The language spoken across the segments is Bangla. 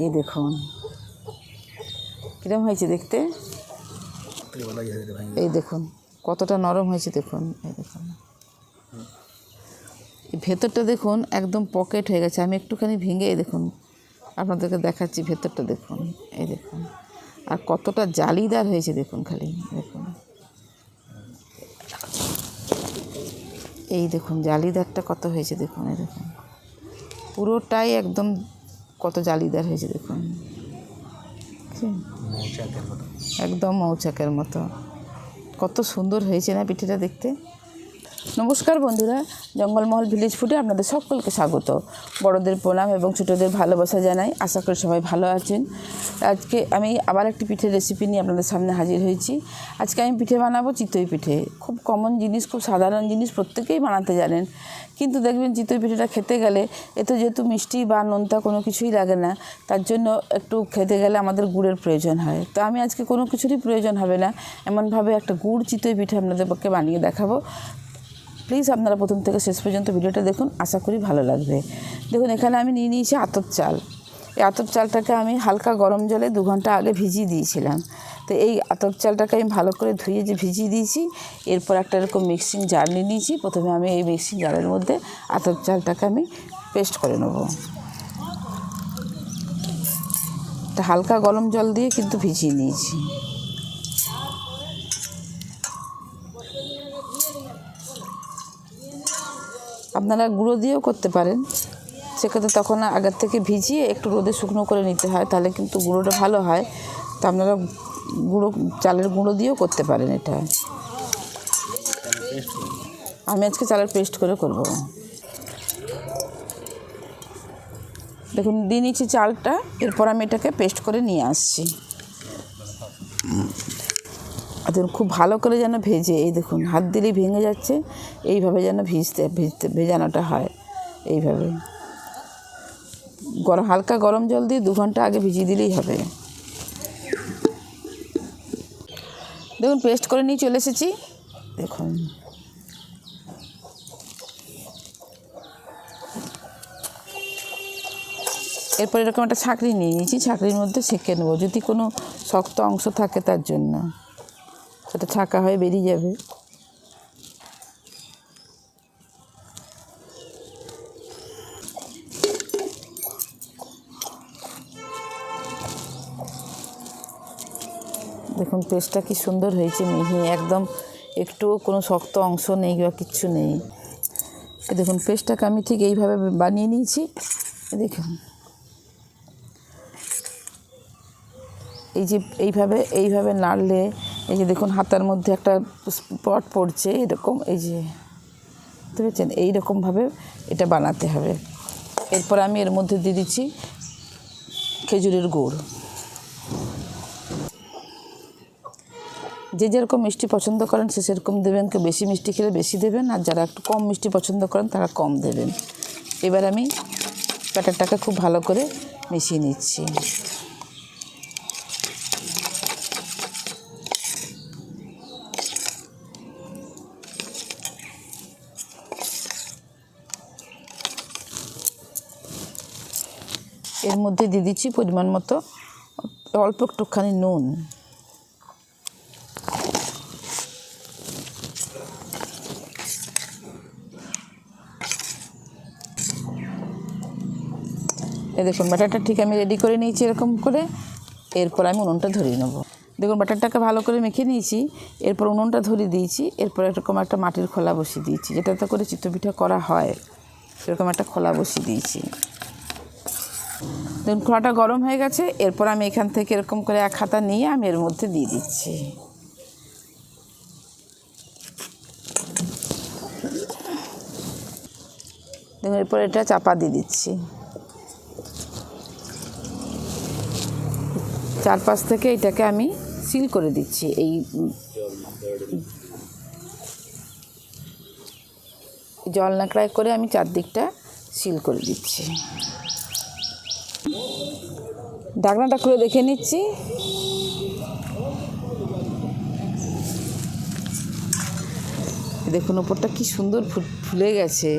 এই দেখুন কিরম হয়েছে দেখতে, এই দেখুন কতটা নরম হয়েছে দেখুন। এই দেখুন এই ভেতরটা দেখুন একদম পকেট হয়ে গেছে। আমি একটুখানি ভেঙে এই দেখুন আপনাদেরকে দেখাচ্ছি, ভেতরটা দেখুন। এই দেখুন আর কতটা জালিদার হয়েছে দেখুন, খালি দেখুন। এই দেখুন জালিদারটা কত হয়েছে দেখুন। এই দেখুন পুরোটাই একদম কত জালিদার হয়েছে দেখুন, একদম মৌচাকের মতো। কত সুন্দর হয়েছে না পিঠেটা দেখতে। নমস্কার বন্ধুরা, জঙ্গলমহল ভিলেজ ফুডে আপনাদের সকলকে স্বাগত। বড়দের প্রণাম এবং ছোটোদের ভালোবাসা জানাই। আশা করি সবাই ভালো আছেন। আজকে আমি আবার একটি পিঠের রেসিপি নিয়ে আপনাদের সামনে হাজির হয়েছি। আজকে আমি পিঠে বানাবো চিতই পিঠে। খুব কমন জিনিস, খুব সাধারণ জিনিস, প্রত্যেকেই বানাতে জানেন। কিন্তু দেখবেন চিতই পিঠেটা খেতে গেলে এতে যেহেতু মিষ্টি বা নোনতা কোনো কিছুই লাগে না, তার জন্য একটু খেতে গেলে আমাদের গুড়ের প্রয়োজন হয়। তো আমি আজকে কোনো কিছুরই প্রয়োজন হবে না, এমনভাবে একটা গুড় চিতই পিঠে আপনাদের পক্ষে বানিয়ে দেখাবো। প্লিজ আপনারা প্রথম থেকে শেষ পর্যন্ত ভিডিওটা দেখুন, আশা করি ভালো লাগবে। দেখুন এখানে আমি নিয়ে নিয়েছি আতপ চাল। এই আতপ চালটাকে আমি হালকা গরম জলে 2 ঘন্টা আগে ভিজিয়ে দিয়েছিলাম। তো এই আতপ চালটাকে আমি ভালো করে ধুয়ে যে ভিজিয়ে দিয়েছি, এরপর একটা এরকম মিক্সিং জার নিয়ে নিয়েছি। প্রথমে আমি এই মিক্সিং জারের মধ্যে আতপ চালটাকে আমি পেস্ট করে নেব। এটা হালকা গরম জল দিয়ে কিন্তু ভিজিয়ে নিয়েছি। আপনারা গুঁড়ো দিয়েও করতে পারেন, সেক্ষেত্রে তখন আগের থেকে ভিজিয়ে একটু রোদে শুকনো করে নিতে হয়, তাহলে কিন্তু গুঁড়োটা ভালো হয়। তো আপনারা চালের গুঁড়ো দিয়েও করতে পারেন। এটা আমি আজকে চালের পেস্ট করে করব। দেখুন দিয়ে নিচ্ছি চালটা, এরপর আমি এটাকে পেস্ট করে নিয়ে আসছি। দেখুন খুব ভালো করে যেন ভেজে, এই দেখুন হাত দিলেই ভেঙে যাচ্ছে, এইভাবে যেন ভেজানোটা হয়। এইভাবে হালকা গরম জল দিয়ে 2 ঘন্টা আগে ভিজিয়ে দিলেই হবে। দেখুন পেস্ট করে নিয়ে চলে এসেছি। দেখুন এরপর এরকম একটা ছাঁকনি নিয়ে নিয়েছি, ছাঁকনির মধ্যে ছেঁকে নেবো। যদি কোনো শক্ত অংশ থাকে তার জন্য সেটা ছাঁকা হয়ে বেরিয়ে যাবে। দেখুন পেস্টটা কি সুন্দর হয়েছে, মিহি একদম, একটুও কোনো শক্ত অংশ নেই বা কিচ্ছু নেই। দেখুন পেস্টটাকে আমি ঠিক এইভাবে বানিয়ে নিয়েছি। দেখুন এই যে এইভাবে নাড়লে এই যে দেখুন হাতার মধ্যে একটা স্পট পড়ছে এরকম, এই যে বুঝতে পেরেছেন, এইরকমভাবে এটা বানাতে হবে। এরপর আমি এর মধ্যে দিয়ে দিচ্ছি খেজুরের গুড়। যে যেরকম মিষ্টি পছন্দ করেন সে সেরকম দেবেন, কেউ বেশি মিষ্টি খেলে বেশি দেবেন, আর যারা একটু কম মিষ্টি পছন্দ করেন তারা কম দেবেন। এবার আমি ব্যাটারটাকে খুব ভালো করে মিশিয়ে নিচ্ছি। এর মধ্যে দিয়ে দিচ্ছি পরিমাণ মতো অল্প একটুখানি নুন। এই দেখুন ব্যাটারটা ঠিক আমি রেডি করে নিয়েছি এরকম করে। এরপর আমি উনুনটা ধরিয়ে নেব। দেখুন ব্যাটারটাকে ভালো করে মেখে নিয়েছি, এরপর উনুনটা ধরিয়ে দিয়েছি। এরপর এরকম একটা মাটির খোলা বসিয়ে দিয়েছি, যেটাতে করে চিতই পিঠা করা হয়, এরকম একটা খোলা বসিয়ে দিয়েছি। দেখুন খোলাটা গরম হয়ে গেছে। এরপর আমি এখান থেকে এরকম করে এক হাতা নিয়ে আমি এর মধ্যে দিয়ে দিচ্ছি। দেখুন এরপর এটা চাপা দিয়ে দিচ্ছি। চারপাশ থেকে এটাকে আমি সিল করে দিচ্ছি। এই জল নাকড়ায় করে আমি চারদিকটা সিল করে দিচ্ছি। ঢাকনাটা খুলে দেখে নিচ্ছি। দেখুন উপরটা কি সুন্দর ফুলে গেছে।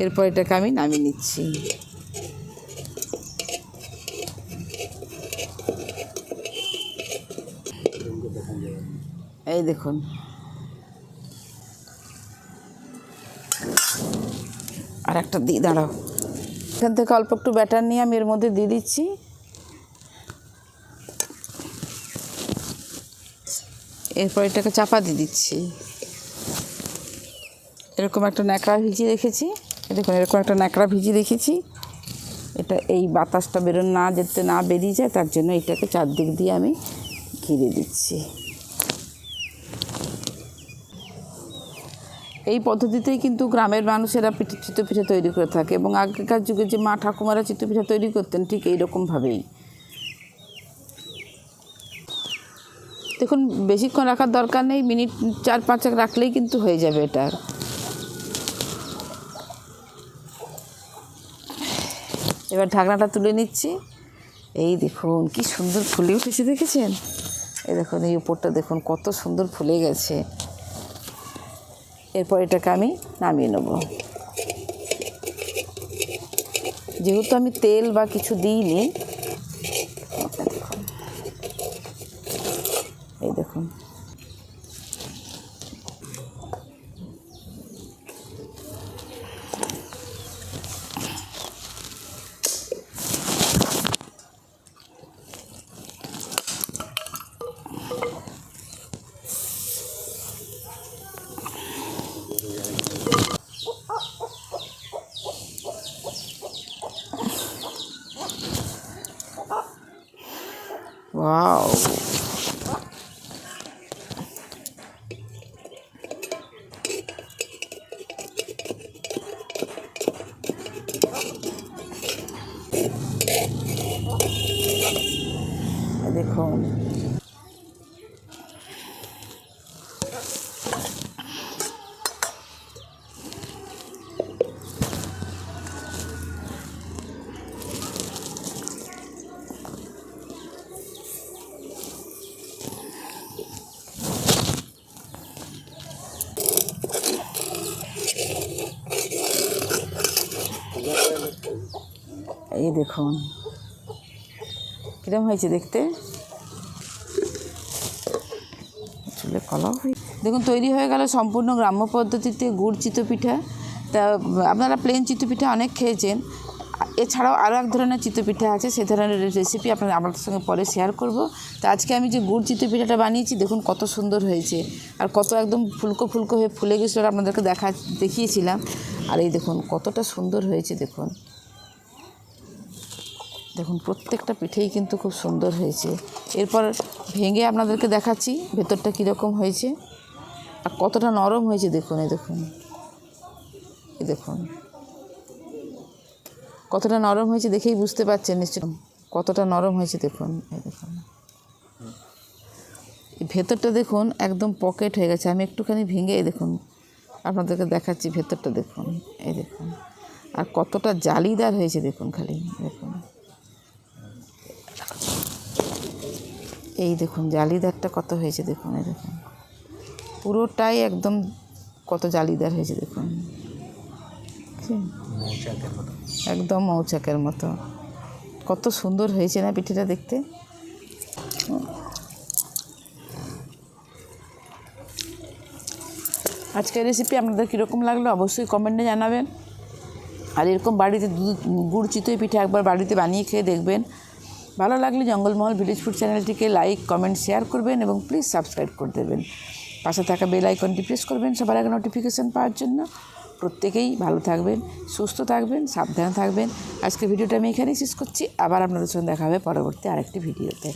এরপর এটাকে আমি নামিয়ে নিচ্ছি। এই দেখুন, আর একটা দিই, দাঁড়াও। এখান থেকে অল্প একটু ব্যাটার নিয়ে আমি এর মধ্যে দিয়ে দিচ্ছি। এরপর এটাকে চাপা দিয়ে দিচ্ছি। এরকম একটা ন্যাকড়া ভিজিয়ে রেখেছি, দেখুন এরকম একটা ন্যাকড়া ভিজিয়ে রেখেছি। এটা এই বাতাসটা না বেরিয়ে যায়, তার জন্য এটাকে চারদিক দিয়ে আমি ঘিরে দিচ্ছি। এই পদ্ধতিতেই কিন্তু গ্রামের মানুষেরা চিতই পিঠা তৈরি করে থাকে, এবং আগেকার যুগে যে মা ঠাকুমারা চিতই পিঠা তৈরি করতেন ঠিক এইরকমভাবেই। দেখুন বেশিক্ষণ রাখার দরকার নেই, মিনিট 4-5 রাখলেই কিন্তু হয়ে যাবে এটা। এবার ঢাকনাটা তুলে নিচ্ছি। এই দেখুন কি সুন্দর ফুলে উঠেছে, দেখেছেন? এই দেখুন এই উপরটা দেখুন কত সুন্দর ফুলে গেছে। এরপর এটাকে আমি নামিয়ে নেব। যেহেতু আমি তেল বা কিছু দিইনি, এই দেখুন ওয়াও, দেখুন এই দেখুন কিরম হয়েছে দেখতে। চুলে কলাও হয়ে দেখুন তৈরি হয়ে গেল সম্পূর্ণ গ্রাম্য পদ্ধতিতে গুড় চিতই পিঠা। তা আপনারা প্লেন চিতই পিঠা অনেক খেয়েছেন, এছাড়াও আরও এক ধরনের চিতই পিঠা আছে, সেই ধরনের রেসিপি আপনাদের সঙ্গে পরে শেয়ার করব। তো আজকে আমি যে গুড় চিতই পিঠাটা বানিয়েছি দেখুন কত সুন্দর হয়েছে, আর কত একদম ফুলকো ফুলকো হয়ে ফুলে গেছিলো, আপনাদেরকে দেখিয়েছিলাম। আর এই দেখুন কতটা সুন্দর হয়েছে, দেখুন দেখুন প্রত্যেকটা পিঠেই কিন্তু খুব সুন্দর হয়েছে। এরপর ভেঙে আপনাদেরকে দেখাচ্ছি ভেতরটা কীরকম হয়েছে আর কতটা নরম হয়েছে। দেখুন এই দেখুন, এই দেখুন কতটা নরম হয়েছে, দেখেই বুঝতে পারছেন নিশ্চয়ই কতটা নরম হয়েছে। দেখুন এই দেখুন এই ভেতরটা দেখুন একদম পকেট হয়ে গেছে। আমি একটুখানি ভেঙে এই দেখুন আপনাদেরকে দেখাচ্ছি ভেতরটা দেখুন, এই দেখুন আর কতটা জালিদার হয়েছে দেখুন, খালি দেখুন এই দেখুন জালিদারটা কত হয়েছে দেখুন, এই দেখুন পুরোটাই একদম কত জালিদার হয়েছে দেখুন, একদম মৌচাকের মতো। কত সুন্দর হয়েছে না পিঠেটা দেখতে। আজকের রেসিপি আপনাদের কীরকম লাগলো অবশ্যই কমেন্টে জানাবেন। আর এরকম বাড়িতে গুড় চিতই পিঠে একবার বাড়িতে বানিয়ে খেয়ে দেখবেন। ভালো লাগলে জঙ্গলমহল ভিলেজ ফুড চ্যানেলটিকে লাইক কমেন্ট শেয়ার করবেন এবং প্লিজ সাবস্ক্রাইব করে দেবেন। পাশে থাকা বেল আইকনটি প্রেস করবেন সবার আগে নোটিফিকেশান পাওয়ার জন্য। প্রত্যেকেই ভালো থাকবেন, সুস্থ থাকবেন, সাবধানে থাকবেন। আজকে ভিডিওটা আমি এখানেই শেষ করছি। আবার আপনাদের সঙ্গে দেখা হবে পরবর্তী আরেকটি ভিডিওতে।